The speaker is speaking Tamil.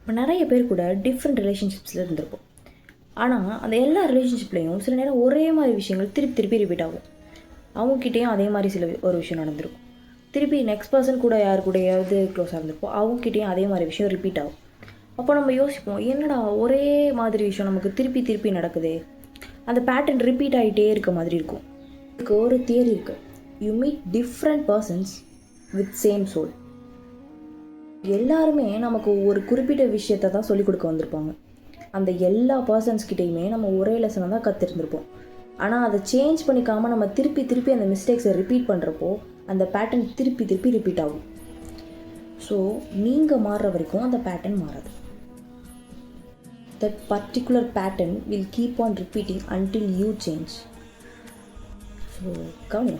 இப்போ நிறைய பேர் கூட டிஃப்ரெண்ட் ரிலேஷன்ஷிப்ஸில் இருந்திருப்போம். ஆனால் அந்த எல்லா ரிலேஷன்ஷிப்லேயும் சில நேரம் ஒரே மாதிரி விஷயங்கள் திருப்பி திருப்பி ரிப்பீட் ஆகும். அவங்கக்கிட்டேயும் அதே மாதிரி ஒரு விஷயம் நடந்திருக்கும். திருப்பி நெக்ஸ்ட் பர்சன் கூட யார் கூடயாவது க்ளோஸாக இருந்திருப்போம், அவங்கக்கிட்டேயும் அதே மாதிரி விஷயம் ரிப்பீட் ஆகும். அப்போ நம்ம யோசிப்போம், என்னடா ஒரே மாதிரி விஷயம் நமக்கு திருப்பி திருப்பி நடக்குதே, அந்த பேட்டர்ன் ரிப்பீட் ஆகிட்டே இருக்க மாதிரி இருக்கும். இதுக்கு ஒரு தியரி இருக்குது. You meet different persons with same soul. எல்லாருமே நமக்கு ஒரு குறிப்பிட்ட விஷயத்தை தான் சொல்லிக் கொடுக்க வந்திருப்பாங்க. அந்த எல்லா பர்சன்ஸ்கிட்டையுமே நம்ம ஒரே லெசனை தான் கற்றுருந்துருப்போம். ஆனால் அதை சேஞ்ச் பண்ணிக்காமல் நம்ம திருப்பி திருப்பி அந்த மிஸ்டேக்ஸை ரிப்பீட் பண்ணுறப்போ அந்த பேட்டர்ன் திருப்பி திருப்பி ரிப்பீட் ஆகும். ஸோ நீங்கள் மாறுற வரைக்கும் அந்த பேட்டர்ன் மாறாது. That particular pattern will keep on repeating until you change. So, கவனியா.